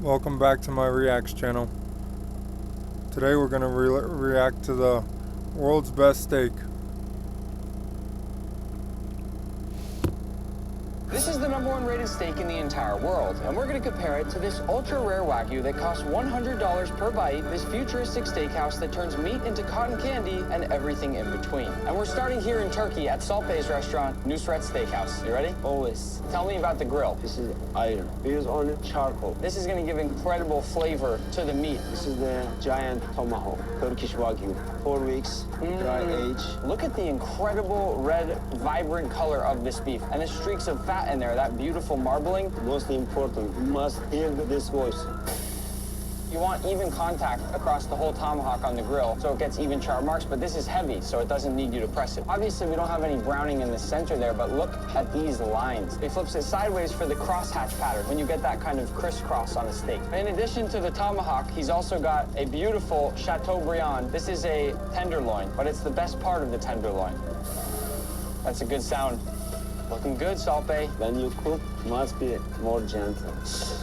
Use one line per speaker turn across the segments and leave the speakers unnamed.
Welcome back to my Reacts channel. Today we're going to react to the world's best steak.
This is the #1 rated steak in the entire world, and we're going to compare it to this ultra-rare Wagyu that costs $100 per bite, this futuristic steakhouse that turns meat into cotton candy and everything in between. And we're starting here in Turkey at Salt Bay's restaurant, Nusret Steakhouse. You ready?
Always.
Tell me about the grill.
This is iron. We use only charcoal.
This is going to give incredible flavor to the meat.
This is the giant tomahawk, Turkish Wagyu. 4 weeks, dry age.
Look at the incredible red, vibrant color of this beef and the streaks of fat in there, that beautiful marbling.
Most important, you must hear this voice.
You want even contact across the whole tomahawk on the grill so it gets even char marks, but this is heavy, so it doesn't need you to press it. Obviously, we don't have any browning in the center there, but look at these lines. He flips it sideways for the crosshatch pattern when you get that kind of crisscross on a steak. In addition to the tomahawk, he's also got a beautiful Chateaubriand. This is a tenderloin, but it's the best part of the tenderloin. That's a good sound. Looking good, Salt Bay.
When you cook, must be more gentle.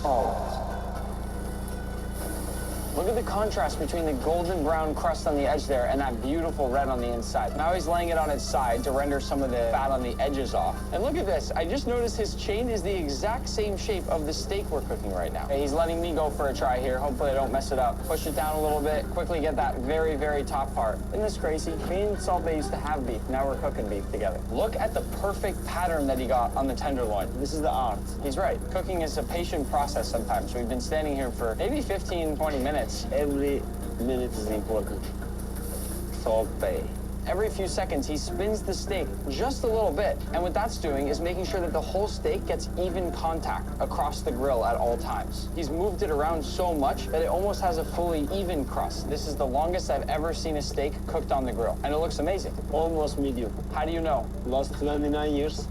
Oh. Look at the contrast between the golden brown crust on the edge there and that beautiful red on the inside. Now he's laying it on its side to render some of the fat on the edges off. And look at this. I just noticed his chain is the exact same shape of the steak we're cooking right now. Okay, he's letting me go for a try here. Hopefully I don't mess it up. Push it down a little bit. Quickly get that very, very top part. Isn't this crazy? Me and Salt Bay used to have beef. Now we're cooking beef together. Look at the perfect pattern that he got on the tenderloin.
This is the art.
He's right. Cooking is a patient process sometimes. We've been standing here for maybe 15, 20 minutes.
Every minute is important. Salt Bay.
Every few seconds, he spins the steak just a little bit. And what that's doing is making sure that the whole steak gets even contact across the grill at all times. He's moved it around so much that it almost has a fully even crust. This is the longest I've ever seen a steak cooked on the grill. And it looks amazing.
Almost medium.
How do you know?
Last 29 years,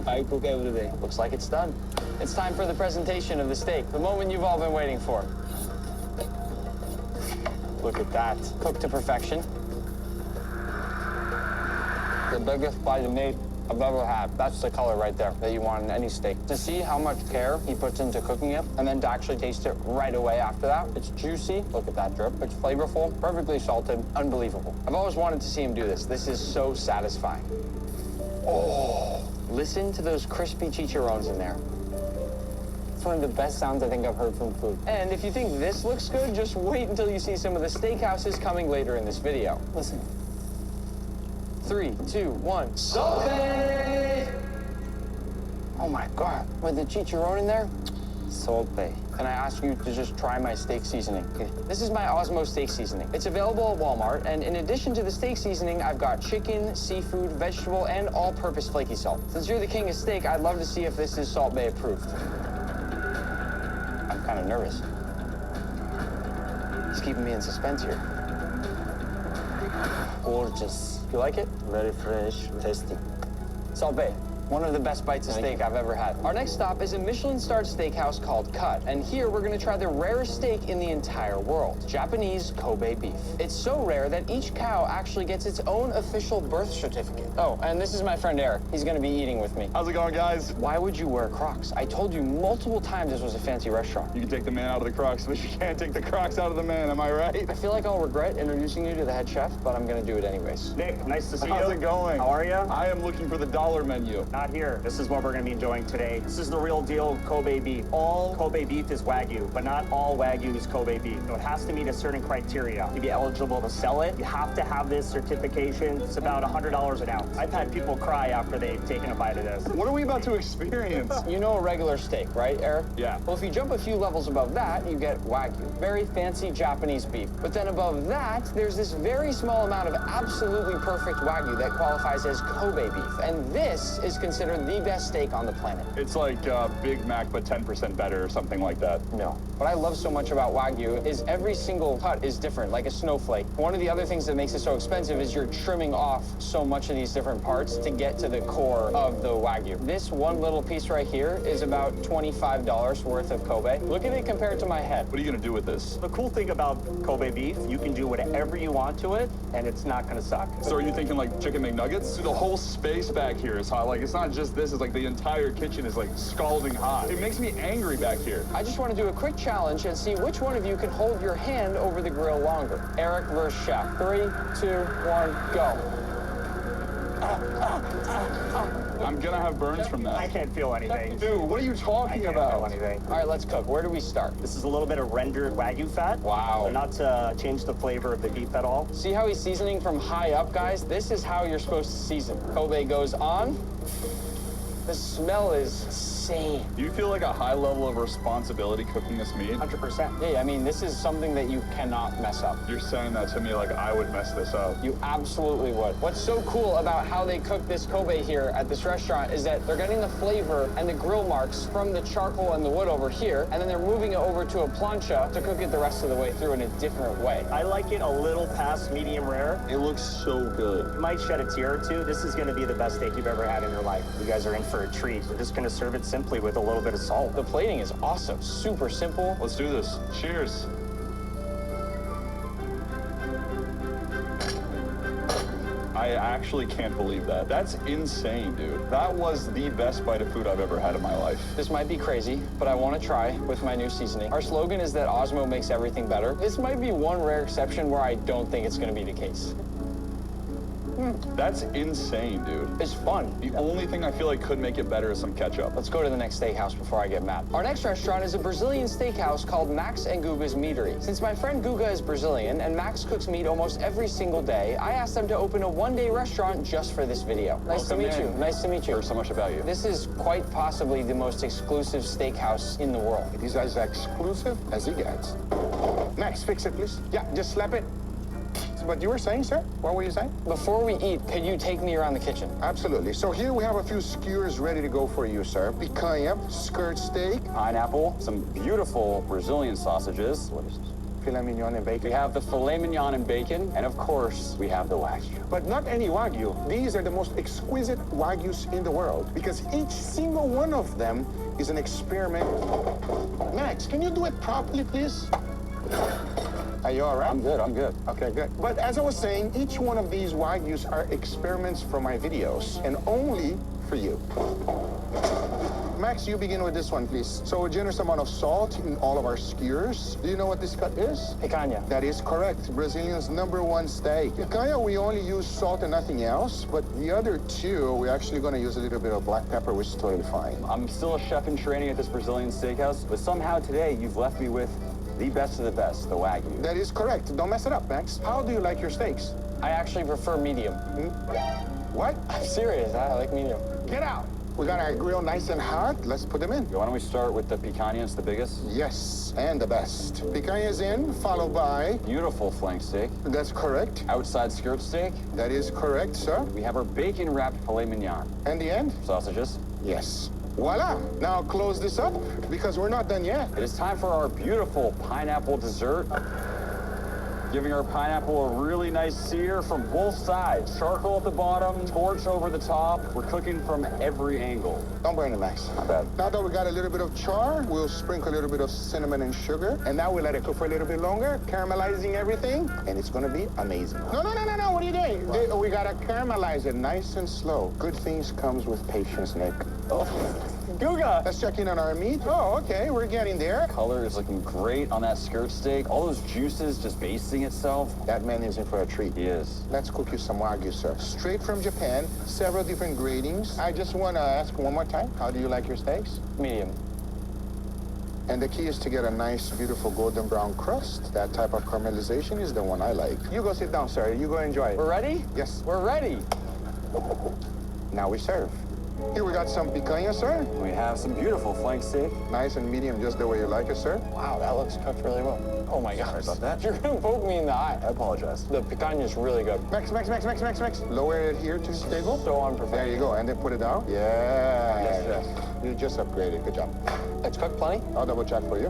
I cook every day.
Looks like it's done. It's time for the presentation of the steak, the moment you've all been waiting for. Look at that. Cooked to perfection. The biggest bite of meat I've ever had. That's the color right there that you want in any steak. To see how much care he puts into cooking it and then to actually taste it right away after that. It's juicy. Look at that drip. It's flavorful, perfectly salted, unbelievable. I've always wanted to see him do this. This is so satisfying. Oh, listen to those crispy chicharrones in there. It's one of the best sounds I think I've heard from food. And if you think this looks good, just wait until you see some of the steakhouses coming later in this video. Listen. 3, 2, 1. Salt Bay! Oh my God, with the chicharron in there? Salt Bay. Can I ask you to just try my steak seasoning? Okay. This is my Osmo steak seasoning. It's available at Walmart, and in addition to the steak seasoning, I've got chicken, seafood, vegetable, and all-purpose flaky salt. Since you're the king of steak, I'd love to see if this is Salt Bay approved. I'm kind of nervous. He's keeping me in suspense here.
Gorgeous.
You like it?
Very fresh, tasty.
Salt Bay. One of the best bites of steak I've ever had. Our next stop is a Michelin-starred steakhouse called Cut, and here we're gonna try the rarest steak in the entire world, Japanese Kobe beef. It's so rare that each cow actually gets its own official birth certificate. Oh, and this is my friend Eric. He's gonna be eating with me.
How's it going, guys?
Why would you wear Crocs? I told you multiple times this was a fancy restaurant.
You can take the man out of the Crocs, but you can't take the Crocs out of the man, am I right?
I feel like I'll regret introducing you to the head chef, but I'm gonna do it anyways.
Nick, nice to see you.
How's it going?
How are you?
I am looking for the dollar menu.
Not here. This is what we're going to be enjoying today. This is the real deal Kobe beef. All Kobe beef is Wagyu, but not all Wagyu is Kobe beef. So it has to meet a certain criteria to be eligible to sell it. You have to have this certification. It's about $100 an ounce. I've had people cry after they've taken a bite of this.
What are we about to experience?
You know a regular steak, right, Eric?
Yeah.
Well, if you jump a few levels above that, you get Wagyu. Very fancy Japanese beef. But then above that, there's this very small amount of absolutely perfect Wagyu that qualifies as Kobe beef. And this is considered the best steak on the planet.
It's like Big Mac, but 10% better or something like that.
No. What I love so much about Wagyu is every single cut is different, like a snowflake. One of the other things that makes it so expensive is you're trimming off so much of these different parts to get to the core of the Wagyu. This one little piece right here is about $25 worth of Kobe. Look at it compared to my head.
What are you gonna do with this?
The cool thing about Kobe beef, you can do whatever you want to it, and it's not going to suck.
So are you thinking like chicken McNuggets? The whole space back here is hot. Like, it's not just this, it's like the entire kitchen is like scalding hot. It makes me angry back here.
I just want to do a quick challenge and see which one of you can hold your hand over the grill longer. Eric versus Chef. 3, 2, 1, go.
I'm gonna have burns from
I
that.
can't feel anything.
Dude, what are you
I
talking
can't feel
about?
anything.
All right, let's cook. Where do we start?
This is a little bit of rendered Wagyu fat.
Wow.
Not to change the flavor of the beef at all.
See how he's seasoning from high up, guys? This is how you're supposed to season. Kobe goes on. The smell is insane.
Do you feel like a high level of responsibility cooking this meat?
100%.
Yeah, I mean, this is something that you cannot mess up.
You're saying that to me like I would mess this up.
You absolutely would. What's so cool about how they cook this Kobe here at this restaurant is that they're getting the flavor and the grill marks from the charcoal and the wood over here, and then they're moving it over to a plancha to cook it the rest of the way through in a different way.
I like it a little past medium rare.
It looks so good.
You might shed a tear or two. This is going to be the best steak you've ever had in your life. You guys are in for a treat. We're just going to serve it simply with a little bit of salt.
The plating is awesome, super simple.
Let's do this. Cheers. I actually can't believe that. That's insane, dude. That was the best bite of food I've ever had in my life.
This might be crazy, but I want to try with my new seasoning. Our slogan is that Osmo makes everything better. This might be one rare exception where I don't think it's going to be the case.
That's insane, dude.
It's fun.
The only thing I feel like could make it better is some ketchup.
Let's go to the next steakhouse before I get mad. Our next restaurant is a Brazilian steakhouse called Max and Guga's Meatery. Since my friend Guga is Brazilian and Max cooks meat almost every single day, I asked them to open a one-day restaurant just for this video. Nice to meet you. Nice to meet you.
Heard so much about you.
This is quite possibly the most exclusive steakhouse in the world.
It is as exclusive as it gets. Max, fix it, please. Yeah, just slap it. What you were saying, sir? What were you saying?
Before we eat, could you take me around the kitchen?
Absolutely. So here we have a few skewers ready to go for you, sir. Picanha, skirt steak,
Pineapple, some beautiful Brazilian sausages. What is this?
filet mignon, and
We
bacon.
have the filet mignon and bacon, and of course, we have the Wagyu.
But not any Wagyu. These are the most exquisite Wagyus in the world because each single one of them is an experiment. Max, can you do it properly, please? Are you all right?
I'm good, I'm good.
Okay, good. But as I was saying, each one of these Wagyus are experiments from my videos, and only for you. Max, you begin with this one, please. So a generous amount of salt in all of our skewers. Do you know what this cut is?
Picanha.
That is correct. Brazilians' #1 steak. Picanha, we only use salt and nothing else, but the other two, we're actually going to use a little bit of black pepper, which is totally fine.
I'm still a chef in training at this Brazilian steakhouse, but somehow today you've left me with the best of the best, the Wagyu.
That is correct. Don't mess it up, Max. How do you like your steaks?
I actually prefer medium.
What?
I'm serious, I like medium.
Get out. We got our grill nice and hot. Let's put them in.
Why don't we start with the picanha? It's the biggest.
Yes, and the best. Picanha is in, followed by...
Beautiful flank steak.
That's correct.
Outside skirt steak.
That is correct, sir.
We have our bacon-wrapped filet mignon.
And the end?
Sausages.
Yes. Voila. Now close this up because we're not done yet.
It is time for our beautiful pineapple dessert. Giving our pineapple a really nice sear from both sides. Charcoal at the bottom, torch over the top. We're cooking from every angle.
Don't burn it, Max.
Not bad.
Now that we got a little bit of char, we'll sprinkle a little bit of cinnamon and sugar. And now we let it cook for a little bit longer, caramelizing everything, and it's gonna be amazing. No, what are you doing? We gotta caramelize it nice and slow. Good things comes with patience, Nick.
Guga!
Let's check in on our meat. Oh, okay, we're getting there.
Color is looking great on that skirt steak. All those juices just basting itself.
That man is in for a treat.
He is.
Let's cook you some Wagyu, sir. Straight from Japan, several different gradings. I just want to ask one more time, how do you like your steaks?
Medium.
And the key is to get a nice, beautiful golden brown crust. That type of caramelization is the one I like. You go sit down, sir. You go enjoy it.
We're ready?
Yes.
We're ready.
Now we serve. Here we got some picanha, sir.
We have some beautiful flank steak.
Nice and medium, just the way you like it, sir.
Wow, that looks cooked really well. Oh my gosh.
Sorry about that.
You're gonna poke me in the eye.
I apologize.
The picanha is really good.
Max. Lower it here to the table.
So unprofessional.
There you go, and then put it down. Yeah.
Yes, chef.
You just upgraded. Good job.
It's cooked plenty.
I'll double check for you.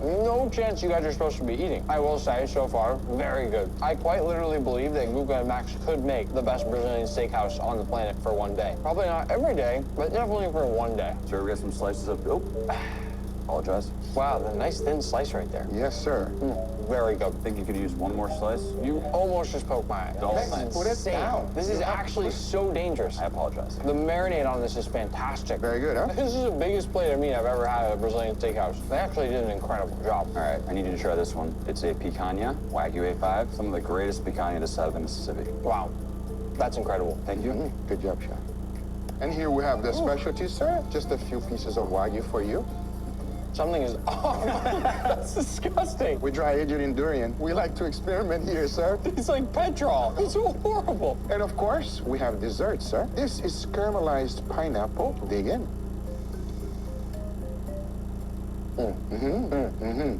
No chance you guys are supposed to be eating. I will say, so far, very good. I quite literally believe that Guga and Max could make the best Brazilian steakhouse on the planet for one day. Probably not every day, but definitely for one day.
Sure, we got some slices of... Oh, Apologize.
Wow, the nice thin slice right there.
Yes, sir.
Very good.
I think you could use one more slice.
You almost just poked my eye.
Don't.
That's
Put it
insane.
down.
This is actually so dangerous.
I apologize.
The marinade on this is fantastic.
Very good, huh?
This is the biggest plate of meat I've ever had at a Brazilian steakhouse. They actually did an incredible job.
All right, I need you to try this one. It's a picanha, Wagyu A5, some of the greatest picanha this side of the Mississippi.
Wow, that's incredible.
Thank you.
Good job, chef. And here we have the specialty, sir. Just a few pieces of Wagyu for you.
Something is, oh my, that's disgusting.
We dry aged in durian. We like to experiment here, sir.
It's like petrol. It's horrible.
And of course, we have dessert, sir. This is caramelized pineapple. Dig in.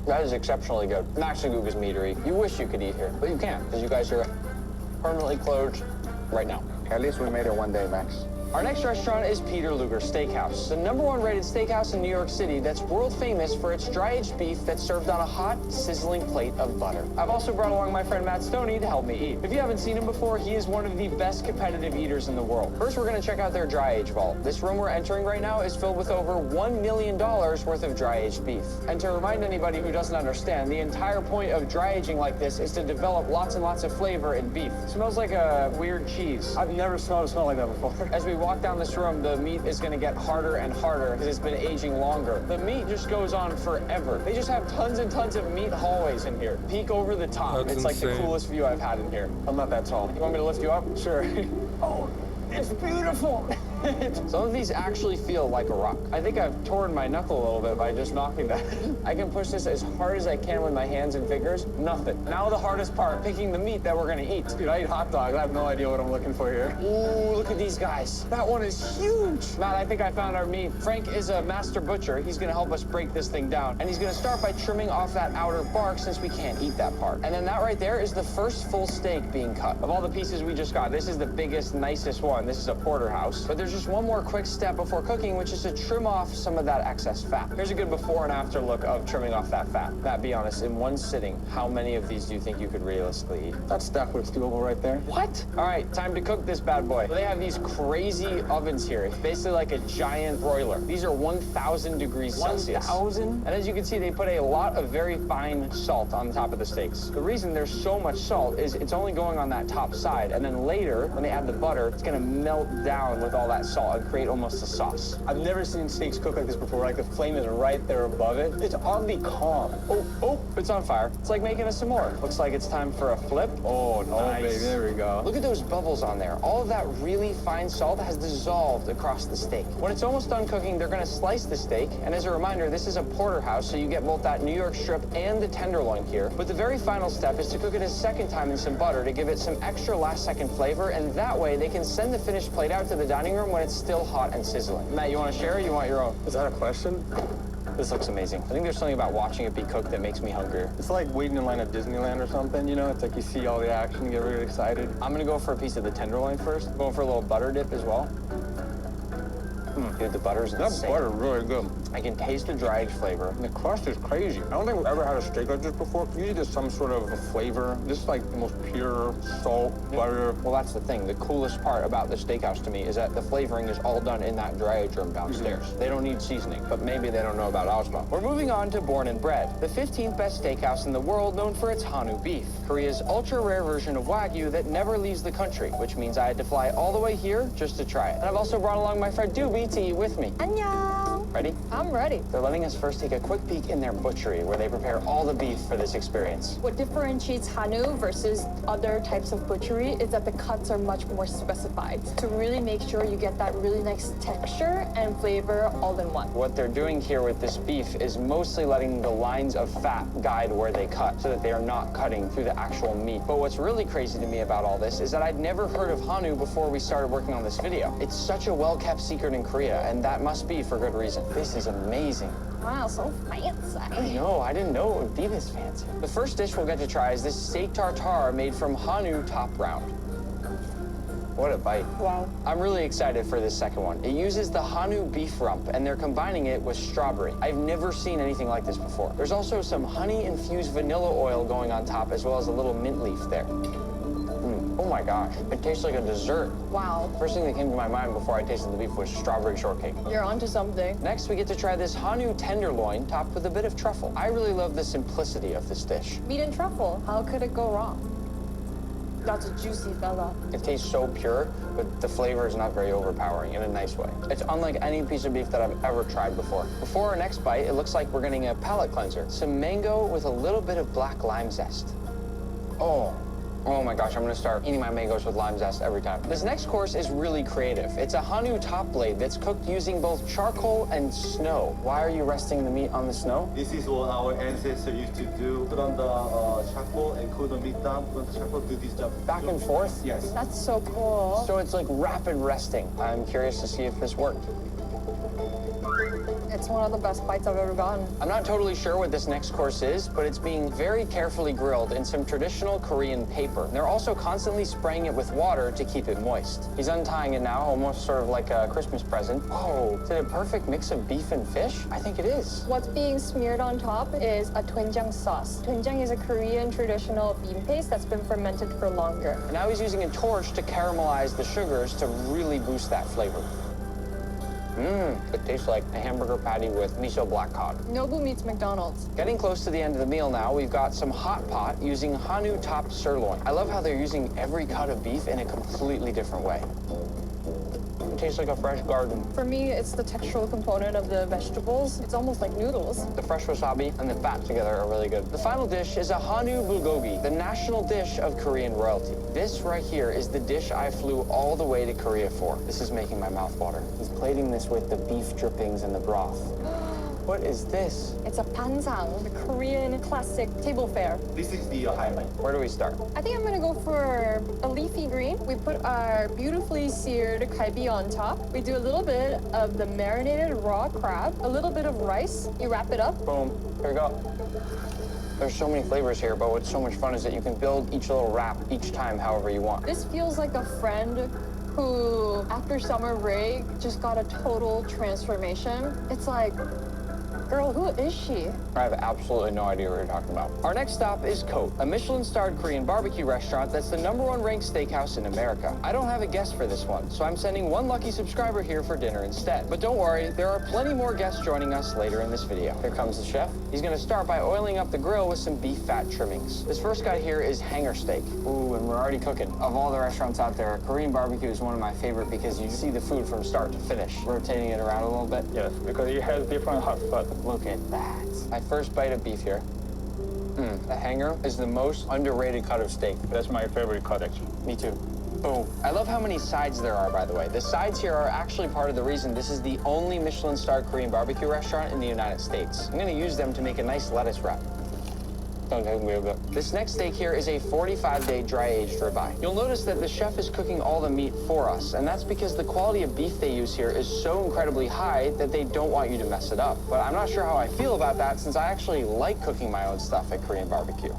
That is exceptionally good. Maxagoog is meatery. You wish you could eat here, but you can't because you guys are permanently closed right now.
At least we made it one day, Max.
Our next restaurant is Peter Luger Steakhouse, the #1 rated steakhouse in New York City that's world famous for its dry-aged beef that's served on a hot, sizzling plate of butter. I've also brought along my friend Matt Stoney to help me eat. If you haven't seen him before, he is one of the best competitive eaters in the world. First, we're gonna check out their dry-aged vault. This room we're entering right now is filled with over $1 million worth of dry-aged beef. And to remind anybody who doesn't understand, the entire point of dry-aging like this is to develop lots and lots of flavor in beef. It smells like a weird cheese. I've never smelled a smell like that before. As we walk down this room, the meat is going to get harder and harder because it's been aging longer. The meat just goes on forever. They just have tons and tons of meat hallways in here. Peek over the top.
That's
it's like the
insane.
coolest view I've had in here. I'm not that tall. You want me to lift you up? Sure. Oh, it's beautiful. Some of these actually feel like a rock. I think I've torn my knuckle a little bit by just knocking that. I can push this as hard as I can with my hands and fingers. Nothing. Now the hardest part, picking the meat that we're gonna eat. Dude, I eat hot dogs. I have no idea what I'm looking for here. Ooh, look at these guys. That one is huge. Matt, I think I found our meat. Frank is a master butcher. He's gonna help us break this thing down. And he's gonna start by trimming off that outer bark since we can't eat that part. And then that right there is the first full steak being cut. Of all the pieces we just got, this is the biggest, nicest one. This is a porterhouse. But there's just one more quick step before cooking, which is to trim off some of that excess fat. Here's a good before and after look of trimming off that fat. Matt, be honest, in one sitting, how many of these do you think you could realistically eat?
That's definitely doable right there.
What? All right, time to cook this bad boy. They have these crazy ovens here. It's basically like a giant broiler. These are 1,000 degrees Celsius.
1,000?
And as you can see, they put a lot of very fine salt on the top of the steaks. The reason there's so much salt is it's only going on that top side. And then later, when they add the butter, it's gonna melt down with all that salt and create almost a sauce.
I've never seen steaks cook like this before. Like the flame is right there above it. It's oddly calm.
Oh, it's on fire. It's like making a s'more. Looks like it's time for a flip.
Oh,
nice.
baby, there we go.
Look at those bubbles on there. All of that really fine salt has dissolved across the steak. When it's almost done cooking, they're gonna slice the steak. And as a reminder, this is a porterhouse, so you get both that New York strip and the tenderloin here. But the very final step is to cook it a second time in some butter to give it some extra last-second flavor, and that way they can send the finished plate out to the dining room when it's still hot and sizzling. Matt, you want to share or you want your own?
Is that a question?
This looks amazing. I think there's something about watching it be cooked that makes me hungrier.
It's like waiting in line at Disneyland or something, you know? It's like you see all the action, you get really excited.
I'm gonna go for a piece of the tenderloin first. Going for a little butter dip as well. Dude, the butter's insane.
That butter really good.
I can taste the dry-aged flavor.
And the crust is crazy. I don't think we've ever had a steak like this before. Usually there's some sort of a flavor. This is like the most pure salt, butter.
Well, that's the thing. The coolest part about the steakhouse to me is that the flavoring is all done in that dry-aged room downstairs. They don't need seasoning, but maybe they don't know about Osmo. We're moving on to Born and Bred, the 15th best steakhouse in the world known for its Hanu beef, Korea's ultra-rare version of Wagyu that never leaves the country, which means I had to fly all the way here just to try it. And I've also brought along my friend Doobie to eat with me.
Annyeong!
Ready?
I'm ready.
They're letting us first take a quick peek in their butchery, where they prepare all the beef for this experience.
What differentiates Hanu versus other types of butchery is that the cuts are much more specified to really make sure you get that really nice texture and flavor all in one.
What they're doing here with this beef is mostly letting the lines of fat guide where they cut so that they are not cutting through the actual meat. But what's really crazy to me about all this is that I'd never heard of Hanu before we started working on this video. It's such a well-kept secret in Korea, and that must be for good reason. This is amazing.
Wow, so fancy.
No, I didn't know it would be this fancy. The first dish we'll get to try is this steak tartare made from Hanu top round. What a bite.
Wow.
I'm really excited for this second one. It uses the Hanu beef rump, and they're combining it with strawberry. I've never seen anything like this before. There's also some honey-infused vanilla oil going on top, as well as a little mint leaf there. Oh Oh my gosh, it tastes like a dessert.
Wow,
First thing that came to my mind before I tasted the beef was strawberry shortcake.
you're onto something.
Next, we get to try this Hanu tenderloin topped with a bit of truffle. I really love the simplicity of this dish.
Meat and truffle, how could it go wrong? That's a juicy fella.
It tastes so pure, but the flavor is not very overpowering in a nice way. It's unlike any piece of beef that I've ever tried before. Before our next bite, it looks like we're getting a palate cleanser. Some mango with a little bit of black lime zest. Oh my gosh, I'm gonna start eating my mangoes with lime zest every time. This next course is really creative. It's a Hanu top blade that's cooked using both charcoal and snow. Why are you resting the meat on the snow?
This is what our ancestors used to do. Put on the charcoal and cool the meat down. Put on the charcoal, do this job.
Back and forth?
Yes.
That's so cool.
So it's like rapid resting. I'm curious to see if this worked.
It's one of the best bites I've ever gotten.
I'm not totally sure what this next course is, but it's being very carefully grilled in some traditional Korean paper. They're also constantly spraying it with water to keep it moist. He's untying it now, almost sort of like a Christmas present. Oh, is it a perfect mix of beef and fish? I think it is.
What's being smeared on top is a doenjang sauce. Doenjang is a Korean traditional bean paste that's been fermented for longer.
And now he's using a torch to caramelize the sugars to really boost that flavor. It tastes like a hamburger patty with miso black cod.
Nobu meets McDonald's.
Getting close to the end of the meal now, we've got some hot pot using Hanu topped sirloin. I love how they're using every cut of beef in a completely different way. It tastes like a fresh garden.
For me, it's the textural component of the vegetables. It's almost like noodles.
The fresh wasabi and the fat together are really good. The final dish is a Hanu bulgogi, the national dish of Korean royalty. This right here is the dish I flew all the way to Korea for. This is making my mouth water. He's plating this with the beef drippings and the broth. What is this?
It's a pansang, the Korean classic table fare.
This is the highlight.
Where do we start?
I think I'm gonna go for a leafy green. We put our beautifully seared kalbi on top. We do a little bit of the marinated raw crab, a little bit of rice. You wrap it up.
Boom. Here we go. There's so many flavors here, but what's so much fun is that you can build each little wrap each time however you want.
This feels like a friend who, after summer break, just got a total transformation. It's like, girl, who is she?
I have absolutely no idea what you're talking about. Our next stop is Cote, a Michelin-starred Korean barbecue restaurant that's the #1 ranked steakhouse in America. I don't have a guest for this one, so I'm sending one lucky subscriber here for dinner instead. But don't worry, there are plenty more guests joining us later in this video. Here comes the chef. He's gonna start by oiling up the grill with some beef fat trimmings. This first guy here is hanger steak. Ooh, and we're already cooking. Of all the restaurants out there, Korean barbecue is one of my favorite because you see the food from start to finish. Rotating it around a little bit.
Yes, because it has different hot spots.
Look at that. My first bite of beef here. The hanger is the most underrated cut of steak.
That's my favorite cut, actually.
Me too. Boom. I love how many sides there are, by the way. The sides here are actually part of the reason this is the only Michelin-starred Korean barbecue restaurant in the United States. I'm gonna use them to make a nice lettuce wrap. Don't take me a bit. This next steak here is a 45-day dry-aged ribeye. You'll notice that the chef is cooking all the meat for us, and that's because the quality of beef they use here is so incredibly high that they don't want you to mess it up. But I'm not sure how I feel about that since I actually like cooking my own stuff at Korean barbecue.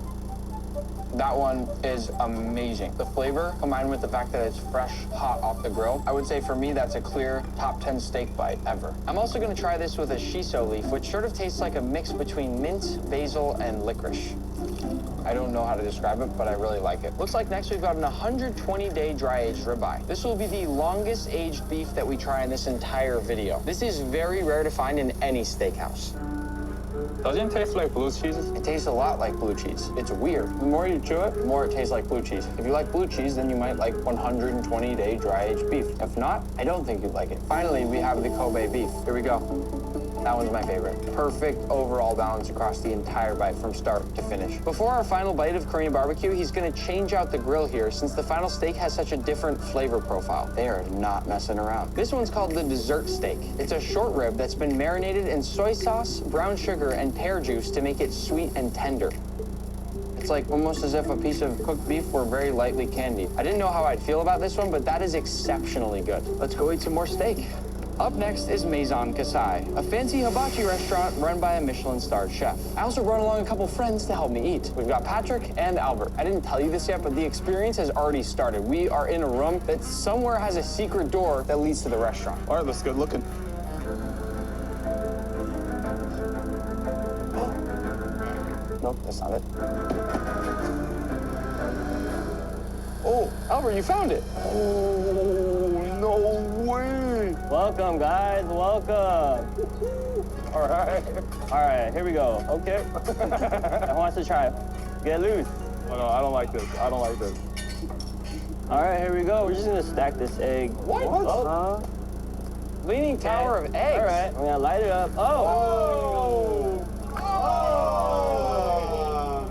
That one is amazing. The flavor, combined with the fact that it's fresh, hot off the grill, I would say for me that's a clear top 10 steak bite ever. I'm also gonna try this with a shiso leaf, which sort of tastes like a mix between mint, basil, and licorice. I don't know how to describe it, but I really like it. Looks like next we've got an 120-day dry-aged ribeye. This will be the longest aged beef that we try in this entire video. This is very rare to find in any steakhouse.
Doesn't it taste like blue cheese?
It tastes a lot like blue cheese. It's weird. The more you chew it, the more it tastes like blue cheese. If you like blue cheese, then you might like 120-day dry-aged beef. If not, I don't think you'd like it. Finally, we have the Kobe beef. Here we go. That one's my favorite. Perfect overall balance across the entire bite from start to finish. Before our final bite of Korean barbecue, he's gonna change out the grill here since the final steak has such a different flavor profile. They are not messing around. This one's called the dessert steak. It's a short rib that's been marinated in soy sauce, brown sugar, and pear juice to make it sweet and tender. It's like almost as if a piece of cooked beef were very lightly candied. I didn't know how I'd feel about this one, but that is exceptionally good. Let's go eat some more steak. Up next is Maison Kasai, a fancy hibachi restaurant run by a Michelin-starred chef. I also brought along a couple friends to help me eat. We've got Patrick and Albert. I didn't tell you this yet, but the experience has already started. We are in a room that somewhere has a secret door that leads to the restaurant.
All right, that's good looking.
Nope, that's not it. Oh, Albert, you found it. Oh, no way.
Welcome, guys. Welcome.
All right.
All right, here we go. Okay. Who wants to try? Get loose.
Oh, no, I don't like this. I don't like this.
All right, here we go. We're just gonna stack this egg.
What? Leaning tower of eggs.
All right, we're gonna light it up. Oh!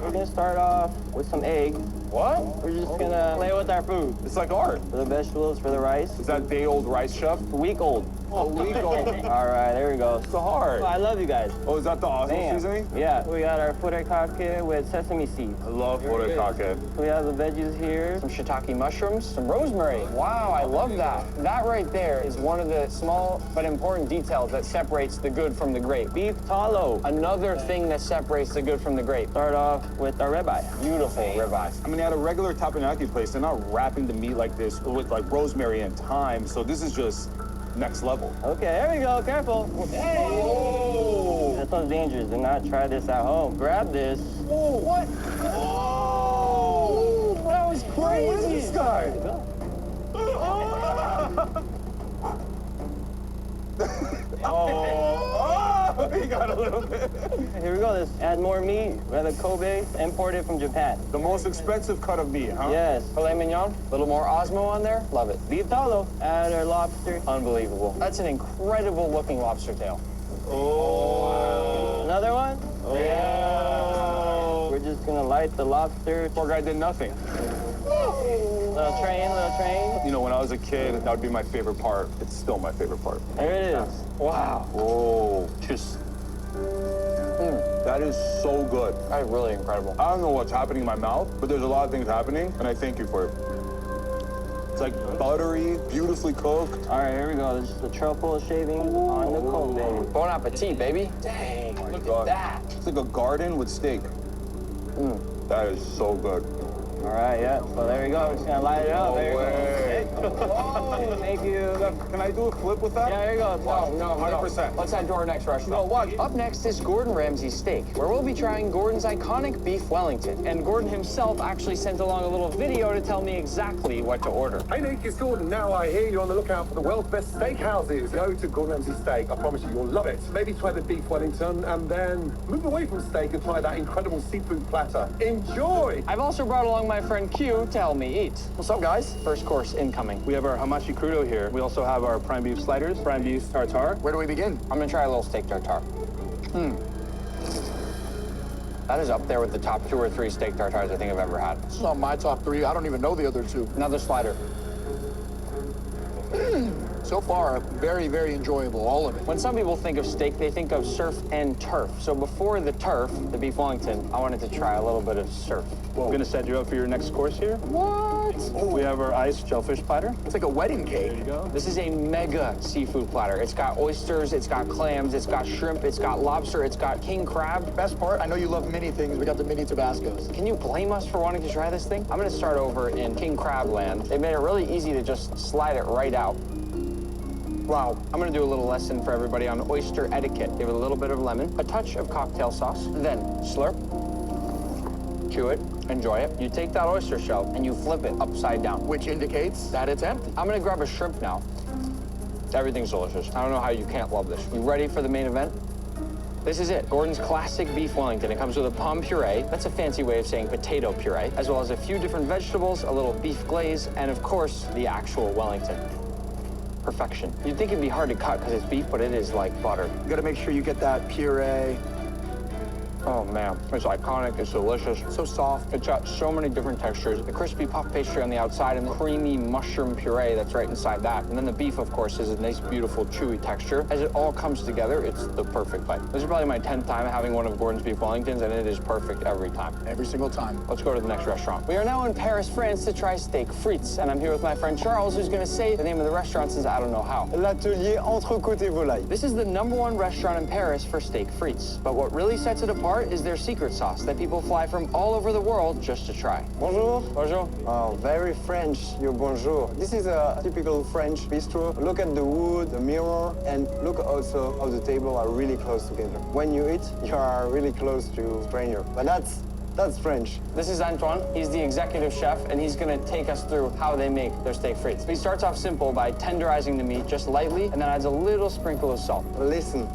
We're gonna start off with some egg.
What?
We're just gonna play with our food.
It's like art.
For the vegetables, for the rice.
Is that day-old rice, chef?
Week old.
A week old.
All right, there we go.
So hard.
Oh, I love you guys.
Oh, is that the awesome
Damn.
seasoning?
Yeah, we got our furikake with sesame seeds.
I love furikake.
We have the veggies here.
Some shiitake mushrooms, some rosemary. Wow, I love that. That right there is one of the small but important details that separates the good from the great.
Beef tallow.
Another thing that separates the good from the great.
Start off with our ribeye.
Beautiful ribeye.
I mean, at a regular tapenaki place, they're not wrapping the meat like this with like rosemary and thyme. So this is just next level.
Okay, there we go. Careful. Hey! This one's dangerous. Do not try this at home. Grab this.
Oh, what? Oh, that was crazy. What is this guy? Oh, he got a little bit.
Here we go. Let's add more meat. We have the Kobe, imported from Japan.
The most expensive cut of meat, huh?
Yes.
Filet mignon, a little more Osmo on there. Love it.
Beef tallow. Add our lobster.
Unbelievable. That's an incredible looking lobster tail.
Oh.
Another one.
Oh.
We're just gonna light the lobster.
Poor guy did nothing.
Little train, little train.
You know, when I was a kid, that would be my favorite part. It's still my favorite part.
There it is.
Wow.
Oh, just. That is so good.
That is really incredible.
I don't know what's happening in my mouth, but there's a lot of things happening, and I thank you for it. It's like buttery, beautifully cooked.
All right, here we go. This is the truffle shavings on the Kobe.
Bon appetit, baby. Dang, look at that.
It's like a garden with steak. That is so good.
All right, yeah. So there we go. We're just gonna light it up. There you go. Thank you.
Can I do a flip with that?
Yeah, there you go.
No,
100%.
Let's head to our next restaurant.
No, what?
Up next is Gordon Ramsay's Steak, where we'll be trying Gordon's iconic beef Wellington. And Gordon himself actually sent along a little video to tell me exactly what to order.
Hey Nick, it's Gordon. Now I hear you're on the lookout for the world's best steakhouses. Go to Gordon Ramsay Steak. I promise you, you'll love it. Maybe try the beef Wellington and then move away from steak and try that incredible seafood platter. Enjoy!
I've also brought along my friend Q to help me eat. What's up, guys? First course incoming.
We have our hamachi crudo here. We also have our prime beef sliders, prime beef tartare.
Where do we begin? I'm gonna try a little steak tartare. That is up there with the top 2 or 3 steak tartares I think I've ever had.
This is on my top 3. I don't even know the other 2.
Another slider.
So far, very, very enjoyable, all of it.
When some people think of steak, they think of surf and turf. So before the turf, the beef Wellington, I wanted to try a little bit of surf.
We're gonna set you up for your next course here.
What?
We have our iced shellfish platter.
It's like a wedding cake.
There you go.
This is a mega seafood platter. It's got oysters, it's got clams, it's got shrimp, it's got lobster, it's got king crab.
Best part, I know you love mini things. We got the mini Tabascos.
Can you blame us for wanting to try this thing? I'm gonna start over in king crab land. They made it really easy to just slide it right out. Wow. I'm gonna do a little lesson for everybody on oyster etiquette. Give it a little bit of lemon, a touch of cocktail sauce, then slurp, chew it, enjoy it. You take that oyster shell and you flip it upside down.
Which indicates that it's empty.
I'm gonna grab a shrimp now. Everything's delicious. I don't know how you can't love this. You ready for the main event? This is it, Gordon's classic beef Wellington. It comes with a pomme puree. That's a fancy way of saying potato puree, as well as a few different vegetables, a little beef glaze, and of course, the actual Wellington. Perfection. You'd think it'd be hard to cut because it's beef, but it is like butter.
You gotta make sure you get that puree.
Oh man, it's iconic, it's delicious.
So soft.
It's got so many different textures. The crispy puff pastry on the outside and the creamy mushroom puree that's right inside that. And then the beef, of course, is a nice, beautiful, chewy texture. As it all comes together, it's the perfect bite. This is probably my 10th time having one of Gordon's beef Wellingtons, and it is perfect every time.
Every single time.
Let's go to the next restaurant. We are now in Paris, France to try steak frites, and I'm here with my friend Charles, who's gonna say the name of the restaurant since I don't know how.
L'atelier entrecôte et volaille.
This is the #1 restaurant in Paris for steak frites. But what really sets it apart is their secret sauce that people fly from all over the world just to try.
Bonjour.
Bonjour.
Oh, very French, your bonjour. This is a typical French bistro. Look at the wood, the mirror, and look also how the tables are really close together. When you eat, you are really close to stranger. But that's That's French.
This is Antoine. He's the executive chef, and he's gonna take us through how they make their steak frites. He starts off simple by tenderizing the meat just lightly, and then adds a little sprinkle of salt.
Listen.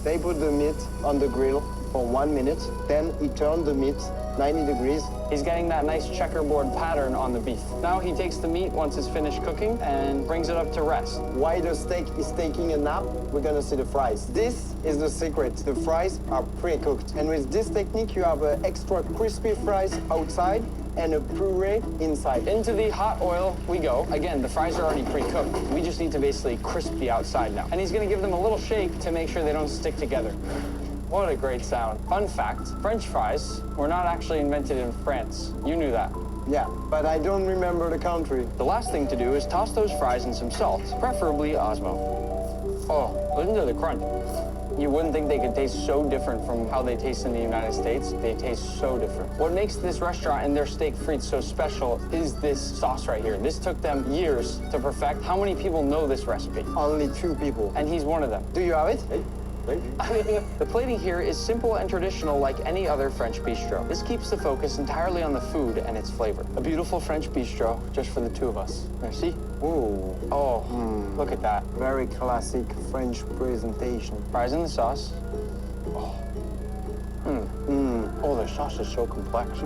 They put the meat on the grill for 1 minute, then he turned the meat 90 degrees.
He's getting that nice checkerboard pattern on the beef. Now he takes the meat once it's finished cooking and brings it up to rest.
While the steak is taking a nap, we're gonna see the fries. This is the secret. The fries are pre-cooked. And with this technique, you have extra crispy fries outside and a puree inside.
Into the hot oil we go. Again, the fries are already pre-cooked. We just need to basically crisp the outside now. And he's gonna give them a little shake to make sure they don't stick together. What a great sound. Fun fact, French fries were not actually invented in France. You knew that.
Yeah, but I don't remember the country.
The last thing to do is toss those fries in some salt, preferably Osmo. Oh, listen to the crunch. You wouldn't think they could taste so different from how they taste in the United States. They taste so different. What makes this restaurant and their steak frites so special is this sauce right here. This took them years to perfect. How many people know this recipe?
Only 2 people.
And he's one of them.
Do you have it?
The plating here is simple and traditional like any other French bistro. This keeps the focus entirely on the food and its flavor. A beautiful French bistro just for the 2 of us. Merci.
Ooh.
Oh, look at that.
Very classic French presentation.
Fries in the sauce. Oh. Oh, the sauce is so complex.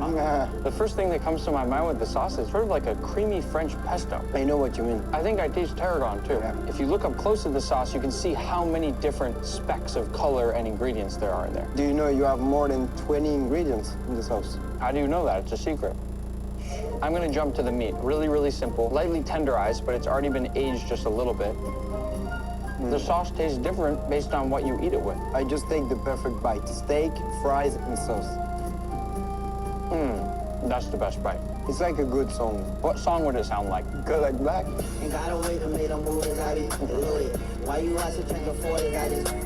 The first thing that comes to my mind with the sauce is sort of like a creamy French pesto.
I know what you mean.
I think I taste tarragon, too.
Yeah.
If you look up close at the sauce, you can see how many different specks of color and ingredients there are in there.
Do you know you have more than 20 ingredients in the sauce?
How do you know that? It's a secret. I'm gonna jump to the meat. Really, really simple. Lightly tenderized, but it's already been aged just a little bit. The sauce tastes different based on what you eat it with.
I just take the perfect bite. Steak, fries, and sauce.
That's the best bite.
It's like a good song.
What song would it sound like?
Good like black.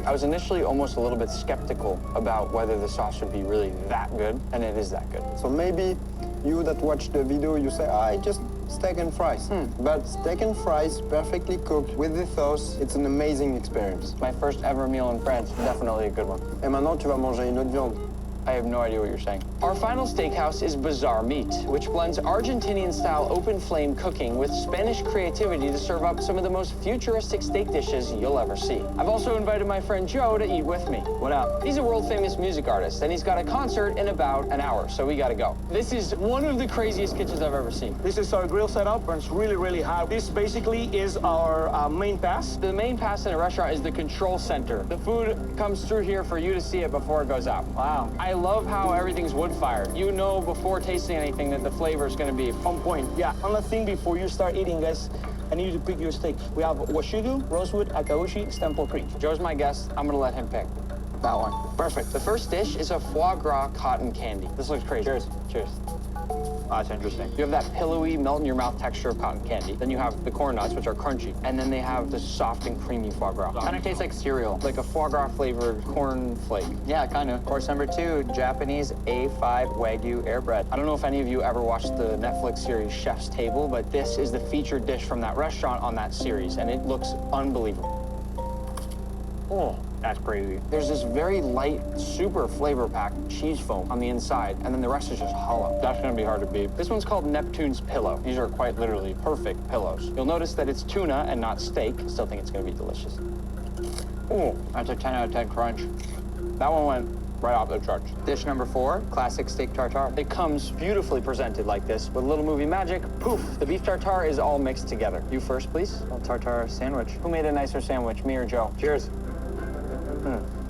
I was initially almost a little bit skeptical about whether the sauce would be really that good, and it is that good.
So maybe you that watch the video, you say, just steak and fries. But steak and fries, perfectly cooked with the sauce, it's an amazing experience.
My first ever meal in France, definitely a good one.
Et maintenant, tu vas manger une autre viande.
I have no idea what you're saying. Our final steakhouse is Bazaar Meat, which blends Argentinian-style open-flame cooking with Spanish creativity to serve up some of the most futuristic steak dishes you'll ever see. I've also invited my friend Joe to eat with me. What up? He's a world-famous music artist, and he's got a concert in about an hour, so we gotta go. This is one of the craziest kitchens I've ever seen.
This is our grill setup, and it's really, really hot. This basically is our main pass.
The main pass in a restaurant is the control center. The food comes through here for you to see it before it goes out. Wow. I love how everything's wood-fired. You know before tasting anything that the flavor is going to be
on point. Yeah. One thing before you start eating, guys, I need you to pick your steak. We have Washugu, Rosewood, Akaushi, Stemple Creek.
Joe's my guest. I'm going to let him pick. That one. Perfect. The first dish is a foie gras cotton candy. This looks crazy. Cheers. Cheers. Oh, that's interesting. You have that pillowy, melt-in-your-mouth texture of cotton candy. Then you have the corn nuts, which are crunchy. And then they have the soft and creamy foie gras. Kind of tastes like cereal, like a foie gras-flavored corn flake. Yeah, kind of. Course number 2, Japanese A5 Wagyu air bread. I don't know if any of you ever watched the Netflix series Chef's Table, but this is the featured dish from that restaurant on that series, and it looks unbelievable. Oh. That's crazy. There's this very light, super flavor-packed cheese foam on the inside, and then the rest is just hollow. That's gonna be hard to beat. This one's called Neptune's Pillow. These are quite literally perfect pillows. You'll notice that it's tuna and not steak. Still think it's gonna be delicious. Oh, that's a 10 out of 10 crunch. That one went right off the charts. Dish number 4, classic steak tartare. It comes beautifully presented like this with little movie magic. Poof, the beef tartare is all mixed together. You first, please. A tartare sandwich. Who made a nicer sandwich, me or Joe? Cheers.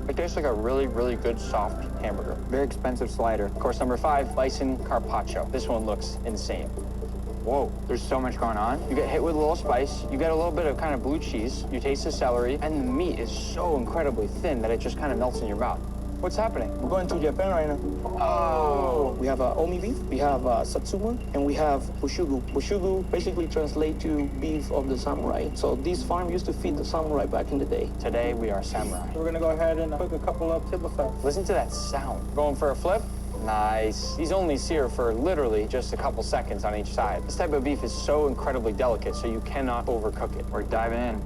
It tastes like a really, really good soft hamburger. Very expensive slider. Course number 5, bison carpaccio. This one looks insane. Whoa, there's so much going on. You get hit with a little spice, you get a little bit of kind of blue cheese, you taste the celery, and the meat is so incredibly thin that it just kind of melts in your mouth. What's happening?
We're going to Japan right now.
Oh.
We have omi beef, we have satsuma, and we have Washugu. Washugu basically translates to beef of the samurai. So this farm used to feed the samurai back in the day.
Today we are samurai.
We're gonna go ahead and cook a couple of tibafets.
Listen to that sound. Going for a flip? Nice. These only sear for literally just a couple seconds on each side. This type of beef is so incredibly delicate, so you cannot overcook it. We're diving in.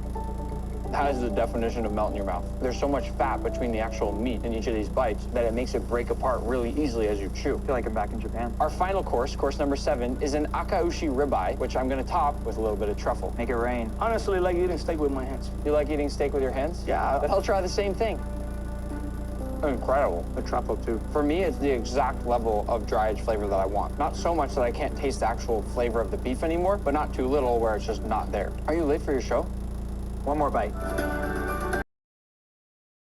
That is the definition of melt in your mouth. There's so much fat between the actual meat in each of these bites that it makes it break apart really easily as you chew.
I feel like I'm back in Japan.
Our final course number 7, is an akaushi ribeye, which I'm gonna top with a little bit of truffle.
Make it rain. Honestly, like eating steak with my hands.
You like eating steak with your hands?
Yeah.
Then I'll try the same thing. Incredible.
The truffle too.
For me, it's the exact level of dry aged flavor that I want. Not so much that I can't taste the actual flavor of the beef anymore, but not too little where it's just not there. Are you late for your show?
One more bite.